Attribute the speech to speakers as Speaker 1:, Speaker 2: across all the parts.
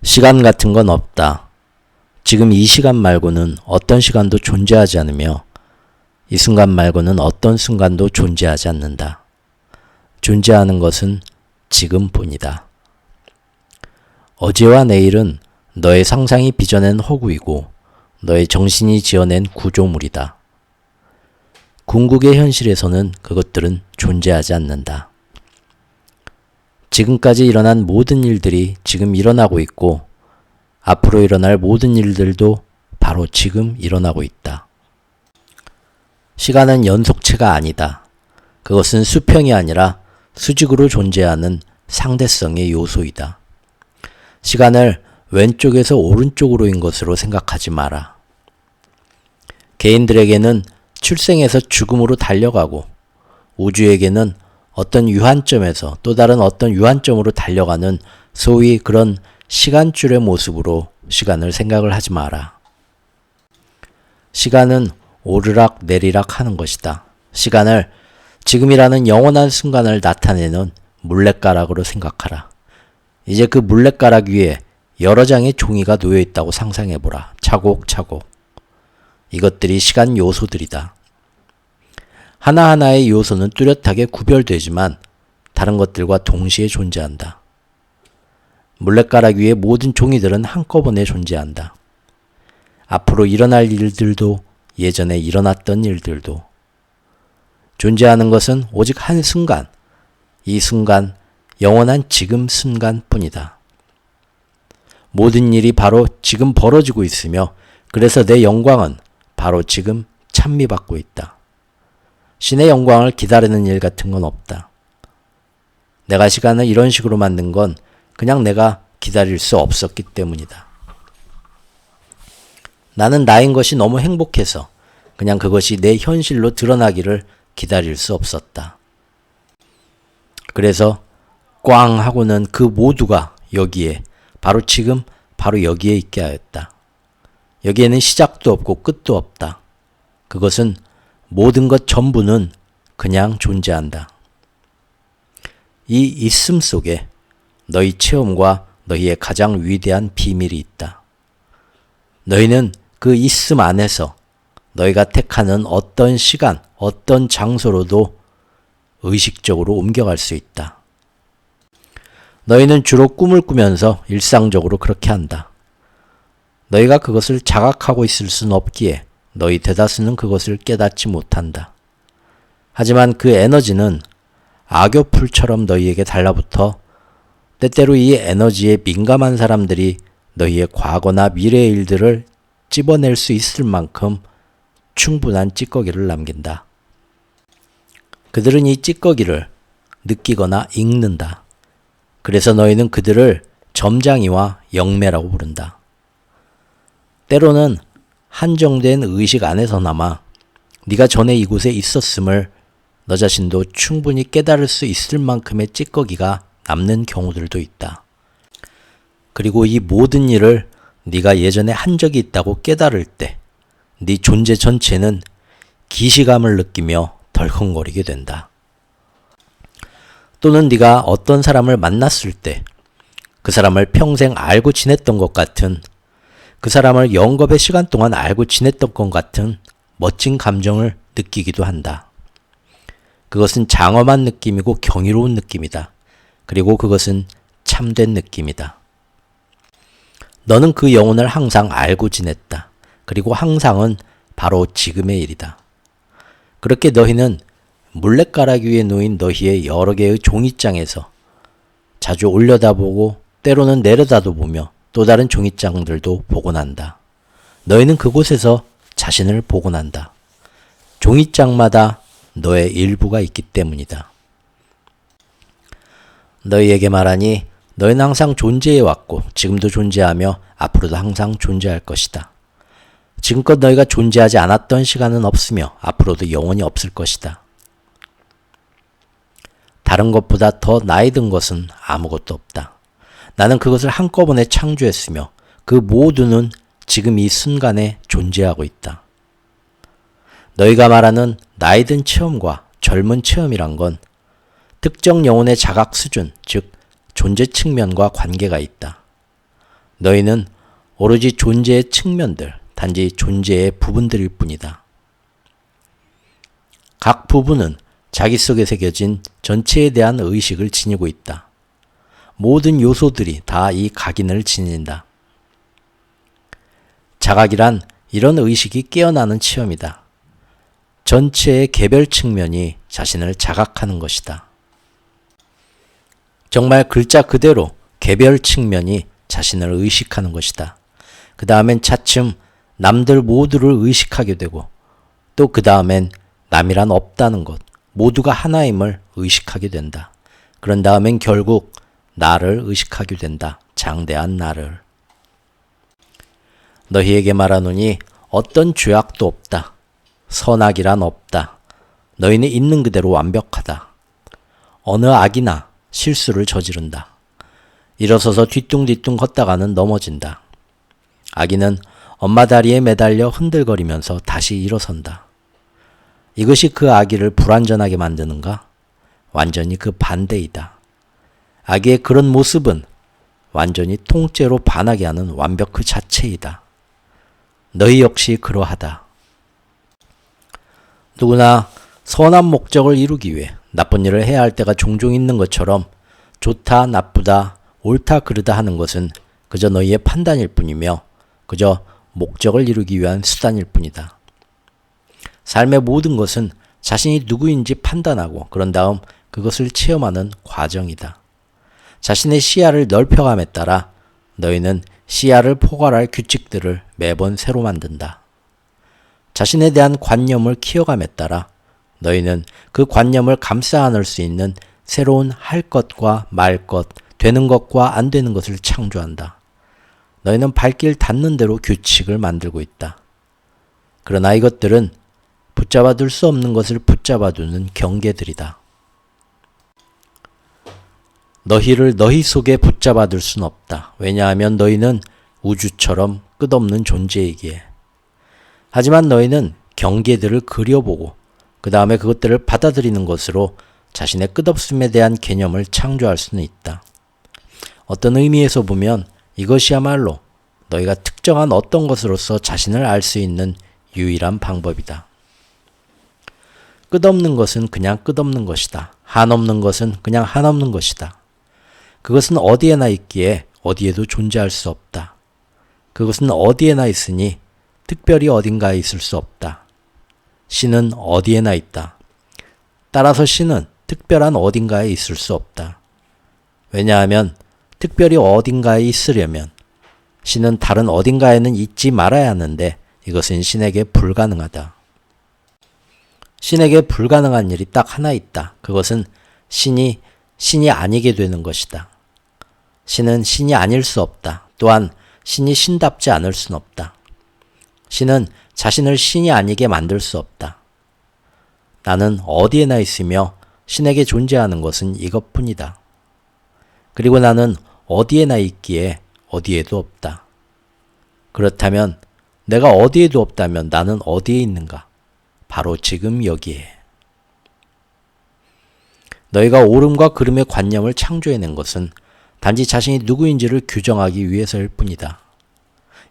Speaker 1: 시간 같은 건 없다. 지금 이 시간 말고는 어떤 시간도 존재하지 않으며 이 순간 말고는 어떤 순간도 존재하지 않는다. 존재하는 것은 지금뿐이다. 어제와 내일은 너의 상상이 빚어낸 허구이고 너의 정신이 지어낸 구조물이다. 궁극의 현실에서는 그것들은 존재하지 않는다. 지금까지 일어난 모든 일들이 지금 일어나고 있고 앞으로 일어날 모든 일들도 바로 지금 일어나고 있다. 시간은 연속체가 아니다. 그것은 수평이 아니라 수직으로 존재하는 상대성의 요소이다. 시간을 왼쪽에서 오른쪽으로인 것으로 생각하지 마라. 개인들에게는 출생에서 죽음으로 달려가고 우주에게는 어떤 유한점에서 또 다른 어떤 유한점으로 달려가는 소위 그런 시간줄의 모습으로 시간을 생각을 하지 마라. 시간은 오르락 내리락 하는 것이다. 시간을 지금이라는 영원한 순간을 나타내는 물레가락으로 생각하라. 이제 그 물레가락 위에 여러 장의 종이가 놓여 있다고 상상해보라. 차곡차곡. 이것들이 시간 요소들이다. 하나하나의 요소는 뚜렷하게 구별되지만 다른 것들과 동시에 존재한다. 물레가락 위의 모든 종이들은 한꺼번에 존재한다. 앞으로 일어날 일들도 예전에 일어났던 일들도 존재하는 것은 오직 한 순간, 이 순간, 영원한 지금 순간뿐이다. 모든 일이 바로 지금 벌어지고 있으며 그래서 내 영광은 바로 지금 찬미받고 있다. 신의 영광을 기다리는 일 같은 건 없다. 내가 시간을 이런 식으로 만든 건 그냥 내가 기다릴 수 없었기 때문이다. 나는 나인 것이 너무 행복해서 그냥 그것이 내 현실로 드러나기를 기다릴 수 없었다. 그래서 꽝 하고는 그 모두가 여기에 바로 지금 바로 여기에 있게 하였다. 여기에는 시작도 없고 끝도 없다. 그것은 모든 것 전부는 그냥 존재한다. 이 있음 속에 너희 체험과 너희의 가장 위대한 비밀이 있다. 너희는 그 있음 안에서 너희가 택하는 어떤 시간, 어떤 장소로도 의식적으로 옮겨갈 수 있다. 너희는 주로 꿈을 꾸면서 일상적으로 그렇게 한다. 너희가 그것을 자각하고 있을 수는 없기에 너희 대다수는 그것을 깨닫지 못한다. 하지만 그 에너지는 악교풀처럼 너희에게 달라붙어 때때로 이 에너지에 민감한 사람들이 너희의 과거나 미래의 일들을 찝어낼 수 있을 만큼 충분한 찌꺼기를 남긴다. 그들은 이 찌꺼기를 느끼거나 읽는다. 그래서 너희는 그들을 점장이와 영매라고 부른다. 때로는 한정된 의식 안에서나마 네가 전에 이곳에 있었음을 너 자신도 충분히 깨달을 수 있을 만큼의 찌꺼기가 남는 경우들도 있다. 그리고 이 모든 일을 네가 예전에 한 적이 있다고 깨달을 때 네 존재 전체는 기시감을 느끼며 덜컹거리게 된다. 또는 네가 어떤 사람을 만났을 때 그 사람을 평생 알고 지냈던 것 같은, 그 사람을 영겁의 시간 동안 알고 지냈던 것 같은 멋진 감정을 느끼기도 한다. 그것은 장엄한 느낌이고 경이로운 느낌이다. 그리고 그것은 참된 느낌이다. 너는 그 영혼을 항상 알고 지냈다. 그리고 항상은 바로 지금의 일이다. 그렇게 너희는 물레가락 위에 놓인 너희의 여러 개의 종이장에서 자주 올려다보고 때로는 내려다도 보며 또 다른 종이장들도 보곤 한다. 너희는 그곳에서 자신을 보곤 한다. 종이장마다 너의 일부가 있기 때문이다. 너희에게 말하니 너희는 항상 존재해왔고 지금도 존재하며 앞으로도 항상 존재할 것이다. 지금껏 너희가 존재하지 않았던 시간은 없으며 앞으로도 영원히 없을 것이다. 다른 것보다 더 나이 든 것은 아무것도 없다. 나는 그것을 한꺼번에 창조했으며 그 모두는 지금 이 순간에 존재하고 있다. 너희가 말하는 나이 든 체험과 젊은 체험이란 건 특정 영혼의 자각 수준, 즉 존재 측면과 관계가 있다. 너희는 오로지 존재의 측면들, 단지 존재의 부분들일 뿐이다. 각 부분은 자기 속에 새겨진 전체에 대한 의식을 지니고 있다. 모든 요소들이 다 이 각인을 지닌다. 자각이란 이런 의식이 깨어나는 체험이다. 전체의 개별 측면이 자신을 자각하는 것이다. 정말 글자 그대로 개별 측면이 자신을 의식하는 것이다. 그 다음엔 차츰 남들 모두를 의식하게 되고 또 그 다음엔 남이란 없다는 것, 모두가 하나임을 의식하게 된다. 그런 다음엔 결국 나를 의식하게 된다. 장대한 나를. 너희에게 말하노니 어떤 죄악도 없다. 선악이란 없다. 너희는 있는 그대로 완벽하다. 어느 악이나 실수를 저지른다. 일어서서 뒤뚱뒤뚱 걷다가는 넘어진다. 아기는 엄마 다리에 매달려 흔들거리면서 다시 일어선다. 이것이 그 아기를 불완전하게 만드는가? 완전히 그 반대이다. 아기의 그런 모습은 완전히 통째로 반하게 하는 완벽 그 자체이다. 너희 역시 그러하다. 누구나 선한 목적을 이루기 위해 나쁜 일을 해야 할 때가 종종 있는 것처럼 좋다, 나쁘다, 옳다, 그르다 하는 것은 그저 너희의 판단일 뿐이며 그저 목적을 이루기 위한 수단일 뿐이다. 삶의 모든 것은 자신이 누구인지 판단하고 그런 다음 그것을 체험하는 과정이다. 자신의 시야를 넓혀감에 따라 너희는 시야를 포괄할 규칙들을 매번 새로 만든다. 자신에 대한 관념을 키워감에 따라 너희는 그 관념을 감싸 안을 수 있는 새로운 할 것과 말 것, 되는 것과 안 되는 것을 창조한다. 너희는 발길 닿는 대로 규칙을 만들고 있다. 그러나 이것들은 붙잡아둘 수 없는 것을 붙잡아두는 경계들이다. 너희를 너희 속에 붙잡아둘 순 없다. 왜냐하면 너희는 우주처럼 끝없는 존재이기에. 하지만 너희는 경계들을 그려보고 그 다음에 그것들을 받아들이는 것으로 자신의 끝없음에 대한 개념을 창조할 수는 있다. 어떤 의미에서 보면 이것이야말로 너희가 특정한 어떤 것으로서 자신을 알 수 있는 유일한 방법이다. 끝없는 것은 그냥 끝없는 것이다. 한없는 것은 그냥 한없는 것이다. 그것은 어디에나 있기에 어디에도 존재할 수 없다. 그것은 어디에나 있으니 특별히 어딘가에 있을 수 없다. 신은 어디에나 있다. 따라서 신은 특별한 어딘가에 있을 수 없다. 왜냐하면 특별히 어딘가에 있으려면 신은 다른 어딘가에는 있지 말아야 하는데 이것은 신에게 불가능하다. 신에게 불가능한 일이 딱 하나 있다. 그것은 신이 아니게 되는 것이다. 신은 신이 아닐 수 없다. 또한 신이 신답지 않을 순 없다. 신은 자신을 신이 아니게 만들 수 없다. 나는 어디에나 있으며 신에게 존재하는 것은 이것뿐이다. 그리고 나는 어디에나 있기에 어디에도 없다. 그렇다면 내가 어디에도 없다면 나는 어디에 있는가? 바로 지금 여기에. 너희가 옳음과 그름의 관념을 창조해낸 것은 단지 자신이 누구인지를 규정하기 위해서일 뿐이다.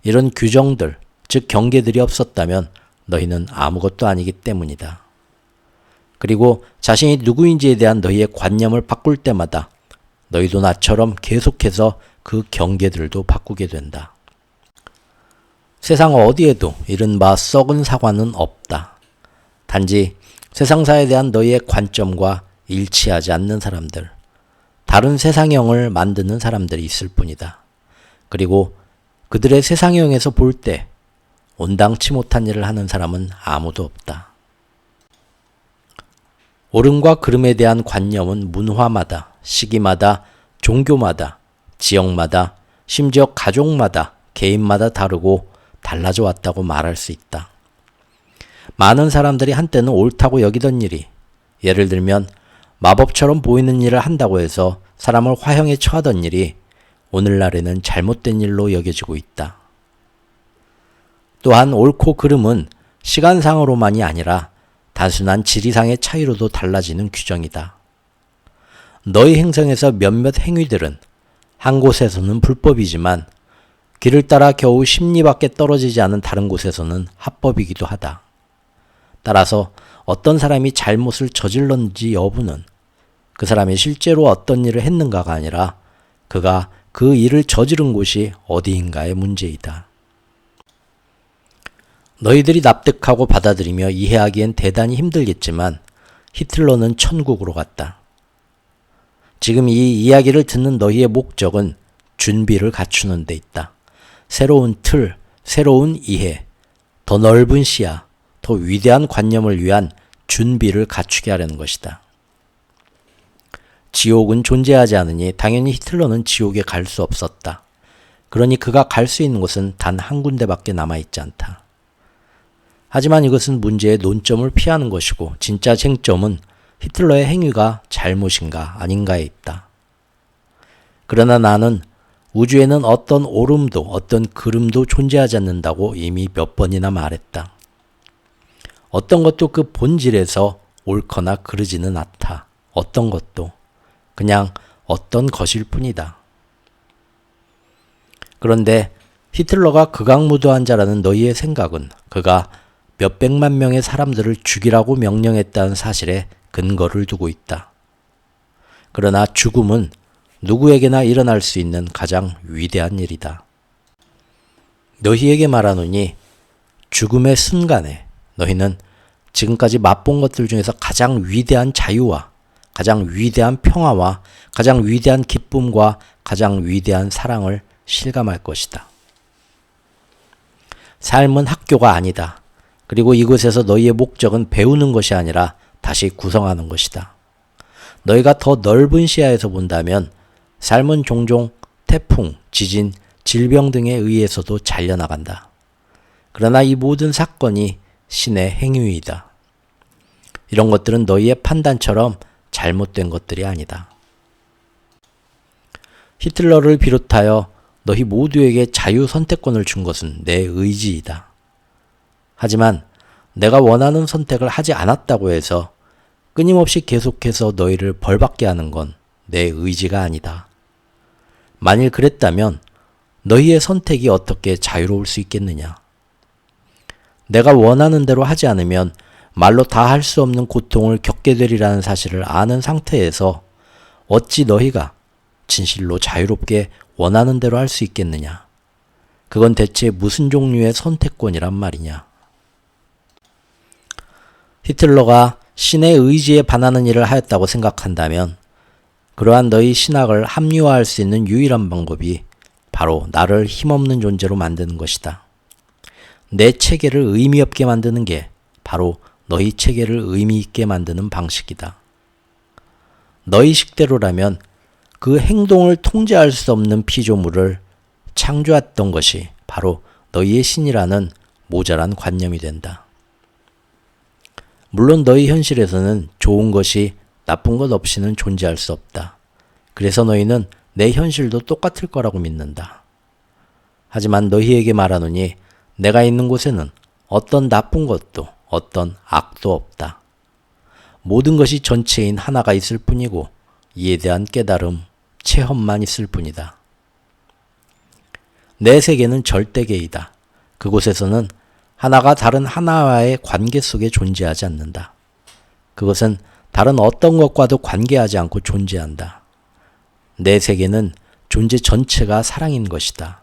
Speaker 1: 이런 규정들, 즉 경계들이 없었다면 너희는 아무것도 아니기 때문이다. 그리고 자신이 누구인지에 대한 너희의 관념을 바꿀 때마다 너희도 나처럼 계속해서 그 경계들도 바꾸게 된다. 세상 어디에도 이른바 썩은 사과는 없다. 단지 세상사에 대한 너희의 관점과 일치하지 않는 사람들, 다른 세상형을 만드는 사람들이 있을 뿐이다. 그리고 그들의 세상형에서 볼 때 온당치 못한 일을 하는 사람은 아무도 없다. 옳음과 그름에 대한 관념은 문화마다, 시기마다, 종교마다, 지역마다, 심지어 가족마다, 개인마다 다르고 달라져 왔다고 말할 수 있다. 많은 사람들이 한때는 옳다고 여기던 일이, 예를 들면 마법처럼 보이는 일을 한다고 해서 사람을 화형에 처하던 일이 오늘날에는 잘못된 일로 여겨지고 있다. 또한 옳고 그름은 시간상으로만이 아니라 단순한 지리상의 차이로도 달라지는 규정이다. 너희 행성에서 몇몇 행위들은 한 곳에서는 불법이지만 길을 따라 겨우 10리밖에 떨어지지 않은 다른 곳에서는 합법이기도 하다. 따라서 어떤 사람이 잘못을 저질렀는지 여부는 그 사람이 실제로 어떤 일을 했는가가 아니라 그가 그 일을 저지른 곳이 어디인가의 문제이다. 너희들이 납득하고 받아들이며 이해하기엔 대단히 힘들겠지만 히틀러는 천국으로 갔다. 지금 이 이야기를 듣는 너희의 목적은 준비를 갖추는 데 있다. 새로운 틀, 새로운 이해, 더 넓은 시야, 더 위대한 관념을 위한 준비를 갖추게 하려는 것이다. 지옥은 존재하지 않으니 당연히 히틀러는 지옥에 갈 수 없었다. 그러니 그가 갈 수 있는 곳은 단 한 군데밖에 남아있지 않다. 하지만 이것은 문제의 논점을 피하는 것이고 진짜 쟁점은 히틀러의 행위가 잘못인가 아닌가에 있다. 그러나 나는 우주에는 어떤 오름도 어떤 그름도 존재하지 않는다고 이미 몇 번이나 말했다. 어떤 것도 그 본질에서 옳거나 그르지는 않다. 어떤 것도 그냥 어떤 것일 뿐이다. 그런데 히틀러가 극악무도한 자라는 너희의 생각은 그가 몇백만 명의 사람들을 죽이라고 명령했다는 사실에 근거를 두고 있다. 그러나 죽음은 누구에게나 일어날 수 있는 가장 위대한 일이다. 너희에게 말하노니 죽음의 순간에 너희는 지금까지 맛본 것들 중에서 가장 위대한 자유와 가장 위대한 평화와 가장 위대한 기쁨과 가장 위대한 사랑을 실감할 것이다. 삶은 학교가 아니다. 그리고 이곳에서 너희의 목적은 배우는 것이 아니라 다시 구성하는 것이다. 너희가 더 넓은 시야에서 본다면 삶은 종종 태풍, 지진, 질병 등에 의해서도 잘려나간다. 그러나 이 모든 사건이 신의 행위이다. 이런 것들은 너희의 판단처럼 잘못된 것들이 아니다. 히틀러를 비롯하여 너희 모두에게 자유 선택권을 준 것은 내 의지이다. 하지만 내가 원하는 선택을 하지 않았다고 해서 끊임없이 계속해서 너희를 벌받게 하는 건 내 의지가 아니다. 만일 그랬다면 너희의 선택이 어떻게 자유로울 수 있겠느냐? 내가 원하는 대로 하지 않으면 말로 다 할 수 없는 고통을 겪게 되리라는 사실을 아는 상태에서 어찌 너희가 진실로 자유롭게 원하는 대로 할 수 있겠느냐? 그건 대체 무슨 종류의 선택권이란 말이냐? 히틀러가 신의 의지에 반하는 일을 하였다고 생각한다면 그러한 너희 신학을 합리화할 수 있는 유일한 방법이 바로 나를 힘없는 존재로 만드는 것이다. 내 체계를 의미 없게 만드는 게 바로 너희 체계를 의미 있게 만드는 방식이다. 너희 식대로라면 그 행동을 통제할 수 없는 피조물을 창조했던 것이 바로 너희의 신이라는 모자란 관념이 된다. 물론 너희 현실에서는 좋은 것이 나쁜 것 없이는 존재할 수 없다. 그래서 너희는 내 현실도 똑같을 거라고 믿는다. 하지만 너희에게 말하노니 내가 있는 곳에는 어떤 나쁜 것도 어떤 악도 없다. 모든 것이 전체인 하나가 있을 뿐이고 이에 대한 깨달음, 체험만 있을 뿐이다. 내 세계는 절대계이다. 그곳에서는 하나가 다른 하나와의 관계 속에 존재하지 않는다. 그것은 다른 어떤 것과도 관계하지 않고 존재한다. 내 세계는 존재 전체가 사랑인 것이다.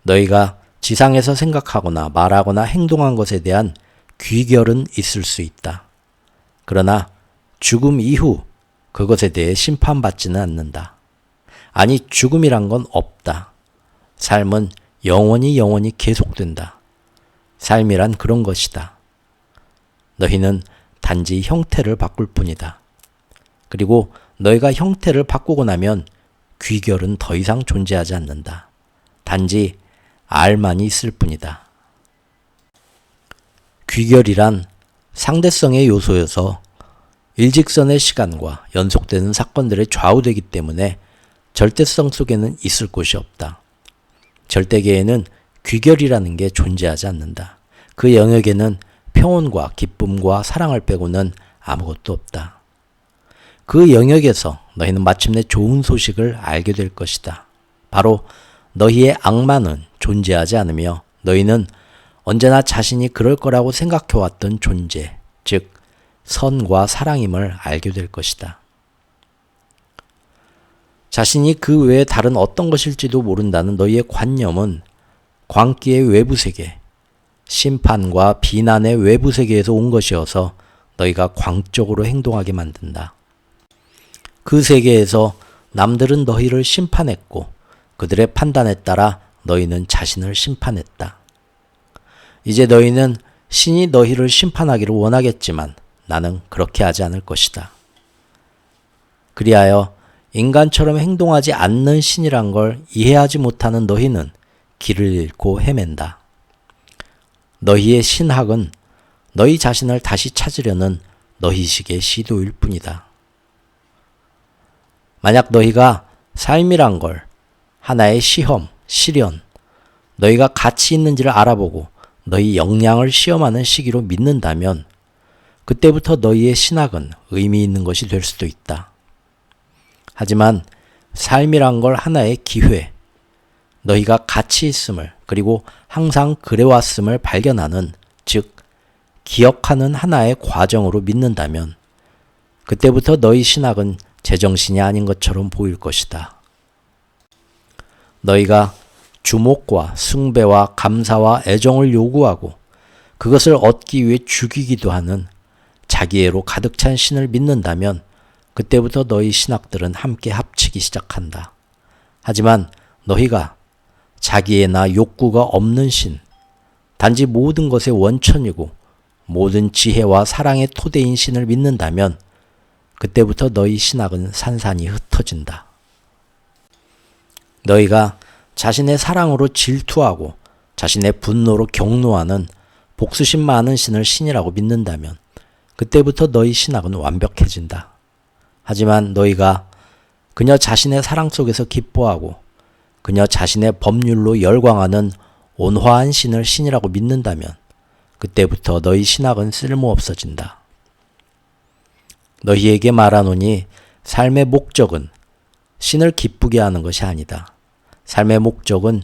Speaker 1: 너희가 지상에서 생각하거나 말하거나 행동한 것에 대한 귀결은 있을 수 있다. 그러나 죽음 이후 그것에 대해 심판받지는 않는다. 아니, 죽음이란 건 없다. 삶은 영원히 계속된다. 삶이란 그런 것이다. 너희는 단지 형태를 바꿀 뿐이다. 그리고 너희가 형태를 바꾸고 나면 귀결은 더 이상 존재하지 않는다. 단지 알만이 있을 뿐이다. 귀결이란 상대성의 요소여서 일직선의 시간과 연속되는 사건들에 좌우되기 때문에 절대성 속에는 있을 곳이 없다. 절대계에는 귀결이라는 게 존재하지 않는다. 그 영역에는 평온과 기쁨과 사랑을 빼고는 아무것도 없다. 그 영역에서 너희는 마침내 좋은 소식을 알게 될 것이다. 바로 너희의 악마는 존재하지 않으며 너희는 언제나 자신이 그럴 거라고 생각해왔던 존재, 즉 선과 사랑임을 알게 될 것이다. 자신이 그 외에 다른 어떤 것일지도 모른다는 너희의 관념은 광기의 외부 세계, 심판과 비난의 외부 세계에서 온 것이어서 너희가 광적으로 행동하게 만든다. 그 세계에서 남들은 너희를 심판했고 그들의 판단에 따라 너희는 자신을 심판했다. 이제 너희는 신이 너희를 심판하기를 원하겠지만 나는 그렇게 하지 않을 것이다. 그리하여 인간처럼 행동하지 않는 신이란 걸 이해하지 못하는 너희는 길을 잃고 헤맨다. 너희의 신학은 너희 자신을 다시 찾으려는 너희식의 시도일 뿐이다. 만약 너희가 삶이란 걸 하나의 시험, 시련, 너희가 가치 있는지를 알아보고 너희 역량을 시험하는 시기로 믿는다면 그때부터 너희의 신학은 의미 있는 것이 될 수도 있다. 하지만 삶이란 걸 하나의 기회, 너희가 가치 있음을 그리고 항상 그래왔음을 발견하는, 즉 기억하는 하나의 과정으로 믿는다면 그때부터 너희 신학은 제정신이 아닌 것처럼 보일 것이다. 너희가 주목과 숭배와 감사와 애정을 요구하고 그것을 얻기 위해 죽이기도 하는 자기애로 가득 찬 신을 믿는다면 그때부터 너희 신학들은 함께 합치기 시작한다. 하지만 너희가 자기애나 욕구가 없는 신, 단지 모든 것의 원천이고 모든 지혜와 사랑의 토대인 신을 믿는다면 그때부터 너희 신학은 산산이 흩어진다. 너희가 자신의 사랑으로 질투하고 자신의 분노로 경노하는 복수심 많은 신을 신이라고 믿는다면 그때부터 너희 신학은 완벽해진다. 하지만 너희가 그녀 자신의 사랑 속에서 기뻐하고 그녀 자신의 법률로 열광하는 온화한 신을 신이라고 믿는다면 그때부터 너희 신학은 쓸모없어진다. 너희에게 말하노니 삶의 목적은 신을 기쁘게 하는 것이 아니다. 삶의 목적은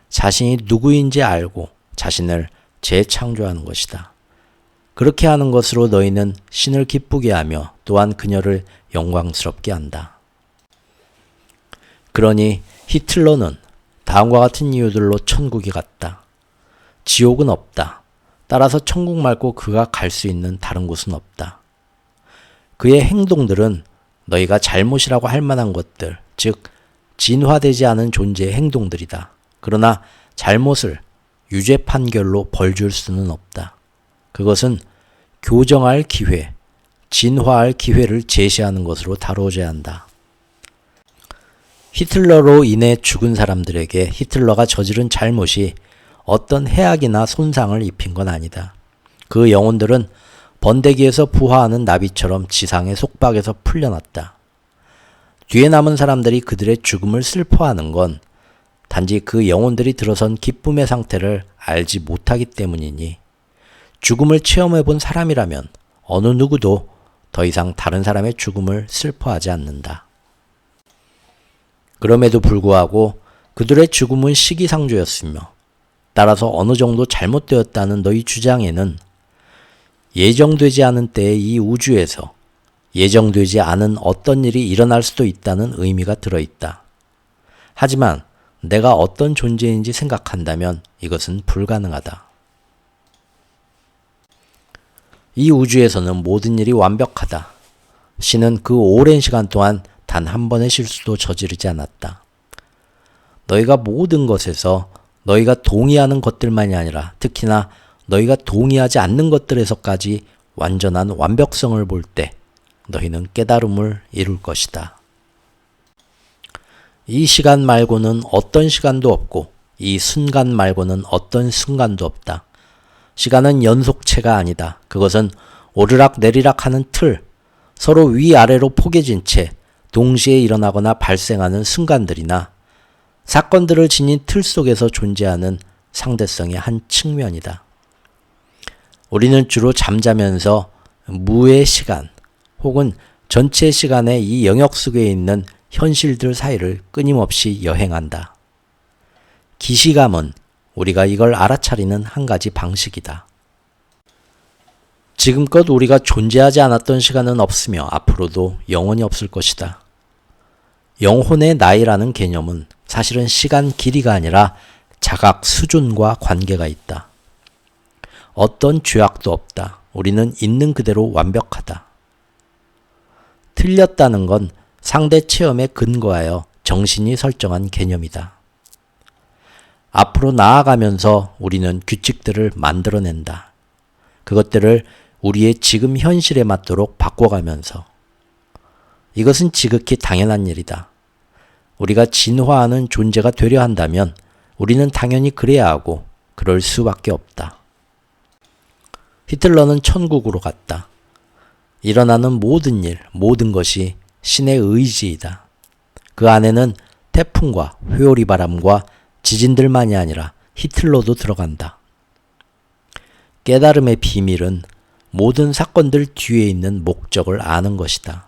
Speaker 1: 자신이 누구인지 알고 자신을 재창조하는 것이다. 그렇게 하는 것으로 너희는 신을 기쁘게 하며 또한 그녀를 영광스럽게 한다. 그러니 히틀러는 다음과 같은 이유들로 천국이 같다. 지옥은 없다. 따라서 천국 말고 그가 갈 수 있는 다른 곳은 없다. 그의 행동들은 너희가 잘못이라고 할 만한 것들, 즉 진화되지 않은 존재의 행동들이다. 그러나 잘못을 유죄 판결로 벌줄 수는 없다. 그것은 교정할 기회, 진화할 기회를 제시하는 것으로 다루어져야 한다. 히틀러로 인해 죽은 사람들에게 히틀러가 저지른 잘못이 어떤 해악이나 손상을 입힌 건 아니다. 그 영혼들은 번데기에서 부화하는 나비처럼 지상의 속박에서 풀려났다. 뒤에 남은 사람들이 그들의 죽음을 슬퍼하는 건 단지 그 영혼들이 들어선 기쁨의 상태를 알지 못하기 때문이니 죽음을 체험해 본 사람이라면 어느 누구도 더 이상 다른 사람의 죽음을 슬퍼하지 않는다. 그럼에도 불구하고 그들의 죽음은 시기상조였으며 따라서 어느 정도 잘못되었다는 너희 주장에는 예정되지 않은 때의 이 우주에서 예정되지 않은 어떤 일이 일어날 수도 있다는 의미가 들어있다. 하지만 내가 어떤 존재인지 생각한다면 이것은 불가능하다. 이 우주에서는 모든 일이 완벽하다. 신은 그 오랜 시간 동안 단 한 번의 실수도 저지르지 않았다. 너희가 모든 것에서 너희가 동의하는 것들만이 아니라 특히나 너희가 동의하지 않는 것들에서까지 완전한 완벽성을 볼 때 너희는 깨달음을 이룰 것이다. 이 시간 말고는 어떤 시간도 없고 이 순간 말고는 어떤 순간도 없다. 시간은 연속체가 아니다. 그것은 오르락 내리락 하는 틀, 서로 위아래로 포개진 채 동시에 일어나거나 발생하는 순간들이나 사건들을 지닌 틀 속에서 존재하는 상대성의 한 측면이다. 우리는 주로 잠자면서 무의 시간 혹은 전체 시간의 이 영역 속에 있는 현실들 사이를 끊임없이 여행한다. 기시감은 우리가 이걸 알아차리는 한 가지 방식이다. 지금껏 우리가 존재하지 않았던 시간은 없으며 앞으로도 영원히 없을 것이다. 영혼의 나이라는 개념은 사실은 시간 길이가 아니라 자각 수준과 관계가 있다. 어떤 죄악도 없다. 우리는 있는 그대로 완벽하다. 틀렸다는 건 상대 체험에 근거하여 정신이 설정한 개념이다. 앞으로 나아가면서 우리는 규칙들을 만들어낸다. 그것들을 우리의 지금 현실에 맞도록 바꿔가면서. 이것은 지극히 당연한 일이다. 우리가 진화하는 존재가 되려 한다면 우리는 당연히 그래야 하고 그럴 수밖에 없다. 히틀러는 천국으로 갔다. 일어나는 모든 일, 모든 것이 신의 의지이다. 그 안에는 태풍과 회오리 바람과 지진들만이 아니라 히틀러도 들어간다. 깨달음의 비밀은 모든 사건들 뒤에 있는 목적을 아는 것이다.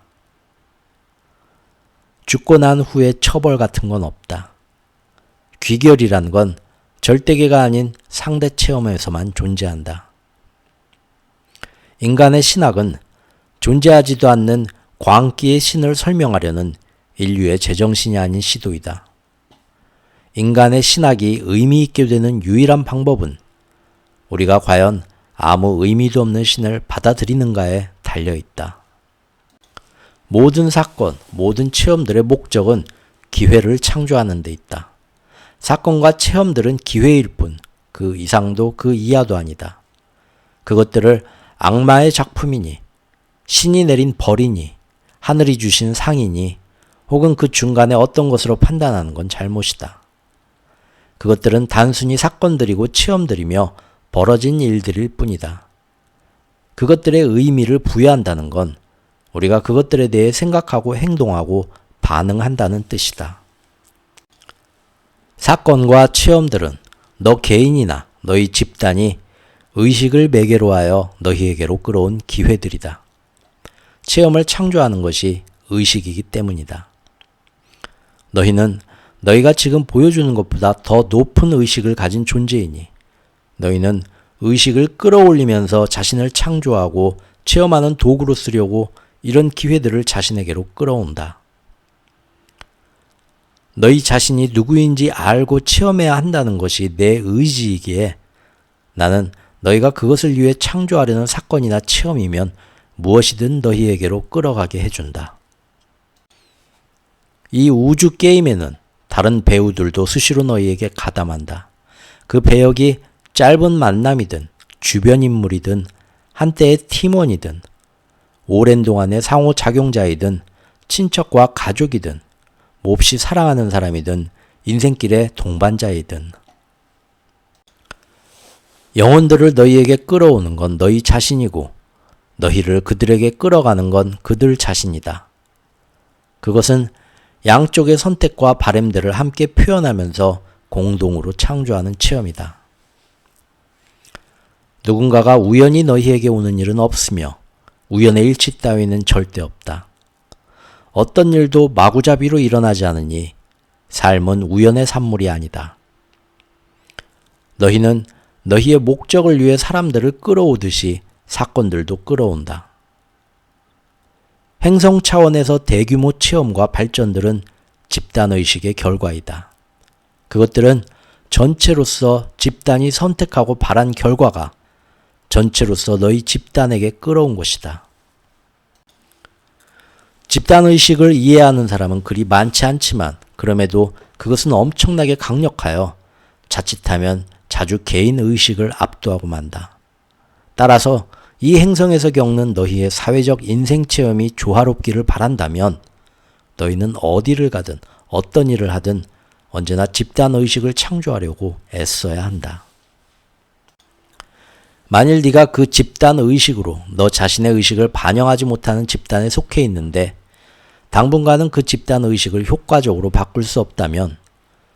Speaker 1: 죽고 난 후에 처벌 같은 건 없다. 귀결이란 건 절대계가 아닌 상대 체험에서만 존재한다. 인간의 신학은 존재하지도 않는 광기의 신을 설명하려는 인류의 제정신이 아닌 시도이다. 인간의 신학이 의미 있게 되는 유일한 방법은 우리가 과연 아무 의미도 없는 신을 받아들이는가에 달려있다. 모든 사건, 모든 체험들의 목적은 기회를 창조하는 데 있다. 사건과 체험들은 기회일 뿐 그 이상도 그 이하도 아니다. 그것들을 악마의 작품이니 신이 내린 벌이니 하늘이 주신 상이니 혹은 그 중간에 어떤 것으로 판단하는 건 잘못이다. 그것들은 단순히 사건들이고 체험들이며 벌어진 일들일 뿐이다. 그것들의 의미를 부여한다는 건 우리가 그것들에 대해 생각하고 행동하고 반응한다는 뜻이다. 사건과 체험들은 너 개인이나 너희 집단이 의식을 매개로 하여 너희에게로 끌어온 기회들이다. 체험을 창조하는 것이 의식이기 때문이다. 너희는 너희가 지금 보여주는 것보다 더 높은 의식을 가진 존재이니 너희는 의식을 끌어올리면서 자신을 창조하고 체험하는 도구로 쓰려고 이런 기회들을 자신에게로 끌어온다. 너희 자신이 누구인지 알고 체험해야 한다는 것이 내 의지이기에 나는 너희가 그것을 위해 창조하려는 사건이나 체험이면 무엇이든 너희에게로 끌어가게 해준다. 이 우주 게임에는 다른 배우들도 수시로 너희에게 가담한다. 그 배역이 짧은 만남이든 주변 인물이든 한때의 팀원이든 오랜 동안의 상호작용자이든 친척과 가족이든 몹시 사랑하는 사람이든 인생길의 동반자이든 영혼들을 너희에게 끌어오는 건 너희 자신이고 너희를 그들에게 끌어가는 건 그들 자신이다. 그것은 양쪽의 선택과 바램들을 함께 표현하면서 공동으로 창조하는 체험이다. 누군가가 우연히 너희에게 오는 일은 없으며 우연의 일치 따위는 절대 없다. 어떤 일도 마구잡이로 일어나지 않으니 삶은 우연의 산물이 아니다. 너희는 너희의 목적을 위해 사람들을 끌어오듯이 사건들도 끌어온다. 행성 차원에서 대규모 체험과 발전들은 집단의식의 결과이다. 그것들은 전체로서 집단이 선택하고 바란 결과가 전체로서 너희 집단에게 끌어온 것이다. 집단의식을 이해하는 사람은 그리 많지 않지만 그럼에도 그것은 엄청나게 강력하여 자칫하면 자주 개인의식을 압도하고 만다. 따라서 이 행성에서 겪는 너희의 사회적 인생 체험이 조화롭기를 바란다면 너희는 어디를 가든 어떤 일을 하든 언제나 집단의식을 창조하려고 애써야 한다. 만일 네가 그 집단의식으로 너 자신의 의식을 반영하지 못하는 집단에 속해 있는데 당분간은 그 집단의식을 효과적으로 바꿀 수 없다면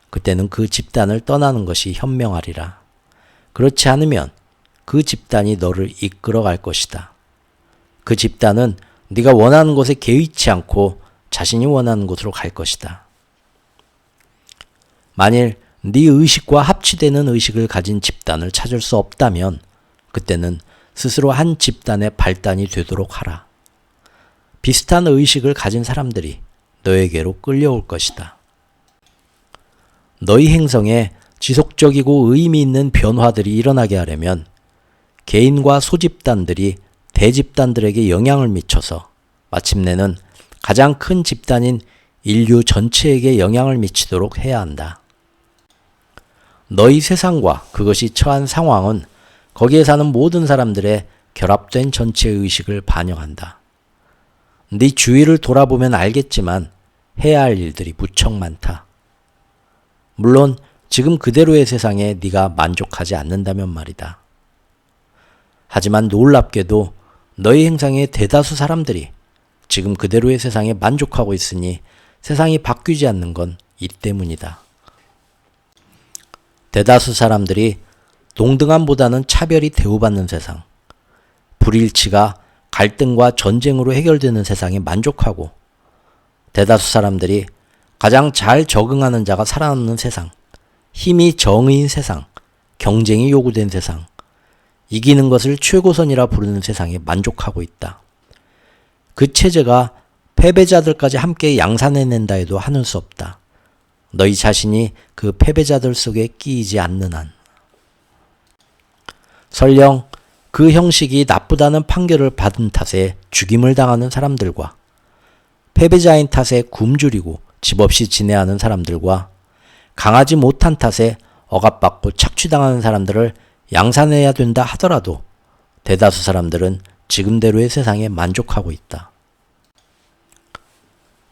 Speaker 1: 그때는 그 집단을 떠나는 것이 현명하리라. 그렇지 않으면 그 집단이 너를 이끌어 갈 것이다. 그 집단은 네가 원하는 곳에 개의치 않고 자신이 원하는 곳으로 갈 것이다. 만일 네 의식과 합치되는 의식을 가진 집단을 찾을 수 없다면 그때는 스스로 한 집단의 발단이 되도록 하라. 비슷한 의식을 가진 사람들이 너에게로 끌려올 것이다. 너희 행성에 지속적이고 의미 있는 변화들이 일어나게 하려면 개인과 소집단들이 대집단들에게 영향을 미쳐서 마침내는 가장 큰 집단인 인류 전체에게 영향을 미치도록 해야 한다. 너희 세상과 그것이 처한 상황은 거기에 사는 모든 사람들의 결합된 전체 의식을 반영한다. 네 주위를 돌아보면 알겠지만 해야 할 일들이 무척 많다. 물론 지금 그대로의 세상에 네가 만족하지 않는다면 말이다. 하지만 놀랍게도 너희 행성의 대다수 사람들이 지금 그대로의 세상에 만족하고 있으니 세상이 바뀌지 않는 건 이 때문이다. 대다수 사람들이 동등함보다는 차별이 대우받는 세상, 불일치가 갈등과 전쟁으로 해결되는 세상에 만족하고 대다수 사람들이 가장 잘 적응하는 자가 살아남는 세상, 힘이 정의인 세상, 경쟁이 요구된 세상, 이기는 것을 최고선이라 부르는 세상에 만족하고 있다. 그 체제가 패배자들까지 함께 양산해낸다 해도 하는 수 없다. 너희 자신이 그 패배자들 속에 끼이지 않는 한. 설령 그 형식이 나쁘다는 판결을 받은 탓에 죽임을 당하는 사람들과 패배자인 탓에 굶주리고 집 없이 지내하는 사람들과 강하지 못한 탓에 억압받고 착취당하는 사람들을 양산해야 된다 하더라도 대다수 사람들은 지금대로의 세상에 만족하고 있다.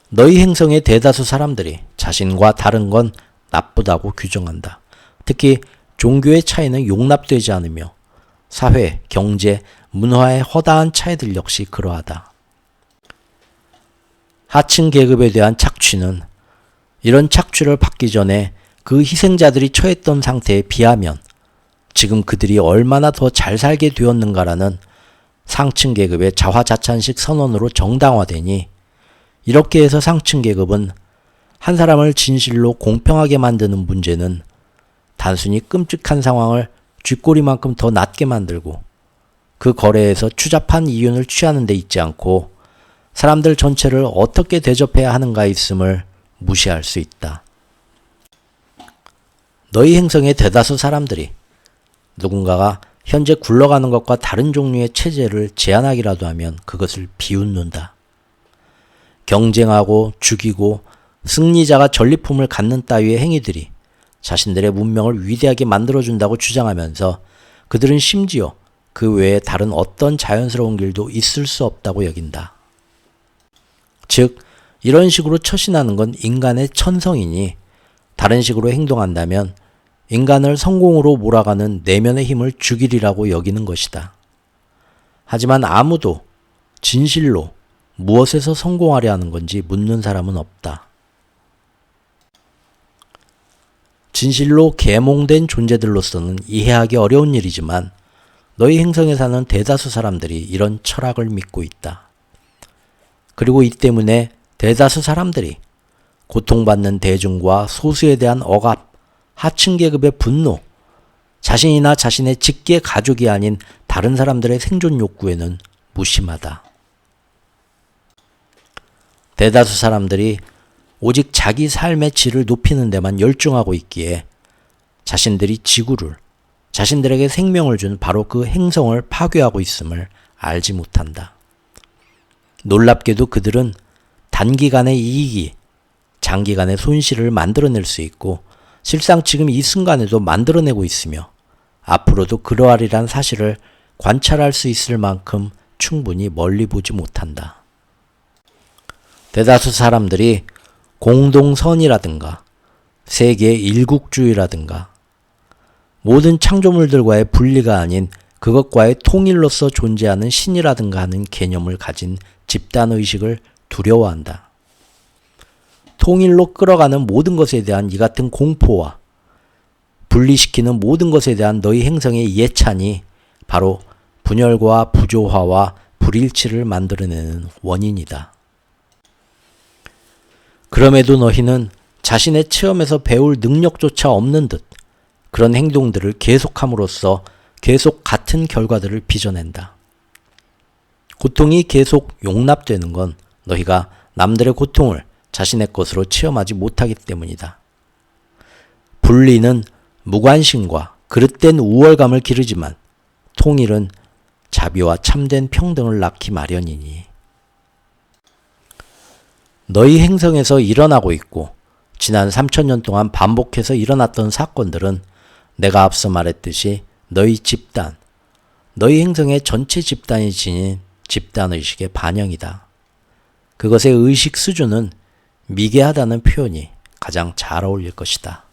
Speaker 1: 너희 행성의 대다수 사람들이 자신과 다른 건 나쁘다고 규정한다. 특히 종교의 차이는 용납되지 않으며 사회, 경제, 문화의 허다한 차이들 역시 그러하다. 하층 계급에 대한 착취는 이런 착취를 받기 전에 그 희생자들이 처했던 상태에 비하면 지금 그들이 얼마나 더 잘 살게 되었는가라는 상층 계급의 자화자찬식 선언으로 정당화되니 이렇게 해서 상층 계급은 한 사람을 진실로 공평하게 만드는 문제는 단순히 끔찍한 상황을 쥐꼬리만큼 더 낮게 만들고 그 거래에서 추잡한 이윤을 취하는 데 있지 않고 사람들 전체를 어떻게 대접해야 하는가에 있음을 무시할 수 있다. 너희 행성의 대다수 사람들이 누군가가 현재 굴러가는 것과 다른 종류의 체제를 제안하기라도 하면 그것을 비웃는다. 경쟁하고 죽이고 승리자가 전리품을 갖는 따위의 행위들이 자신들의 문명을 위대하게 만들어준다고 주장하면서 그들은 심지어 그 외에 다른 어떤 자연스러운 길도 있을 수 없다고 여긴다. 즉, 이런 식으로 처신하는 건 인간의 천성이니 다른 식으로 행동한다면 인간을 성공으로 몰아가는 내면의 힘을 죽이리라고 여기는 것이다. 하지만 아무도 진실로 무엇에서 성공하려 하는 건지 묻는 사람은 없다. 진실로 계몽된 존재들로서는 이해하기 어려운 일이지만 너희 행성에 사는 대다수 사람들이 이런 철학을 믿고 있다. 그리고 이 때문에 대다수 사람들이 고통받는 대중과 소수에 대한 억압, 하층 계급의 분노, 자신이나 자신의 직계 가족이 아닌 다른 사람들의 생존 욕구에는 무심하다. 대다수 사람들이 오직 자기 삶의 질을 높이는 데만 열중하고 있기에 자신들이 지구를, 자신들에게 생명을 준 바로 그 행성을 파괴하고 있음을 알지 못한다. 놀랍게도 그들은 단기간의 이익이 장기간의 손실을 만들어낼 수 있고 실상 지금 이 순간에도 만들어내고 있으며 앞으로도 그러하리란 사실을 관찰할 수 있을 만큼 충분히 멀리 보지 못한다. 대다수 사람들이 공동선이라든가 세계의 일국주의라든가 모든 창조물들과의 분리가 아닌 그것과의 통일로서 존재하는 신이라든가 하는 개념을 가진 집단의식을 두려워한다. 통일로 끌어가는 모든 것에 대한 이 같은 공포와 분리시키는 모든 것에 대한 너희 행성의 예찬이 바로 분열과 부조화와 불일치를 만들어내는 원인이다. 그럼에도 너희는 자신의 체험에서 배울 능력조차 없는 듯 그런 행동들을 계속함으로써 계속 같은 결과들을 빚어낸다. 고통이 계속 용납되는 건 너희가 남들의 고통을 자신의 것으로 체험하지 못하기 때문이다. 분리는 무관심과 그릇된 우월감을 기르지만 통일은 자비와 참된 평등을 낳기 마련이니. 너희 행성에서 일어나고 있고 지난 3000년 동안 반복해서 일어났던 사건들은 내가 앞서 말했듯이 너희 집단, 너희 행성의 전체 집단이 지닌 집단의식의 반영이다. 그것의 의식 수준은 미개하다는 표현이 가장 잘 어울릴 것이다.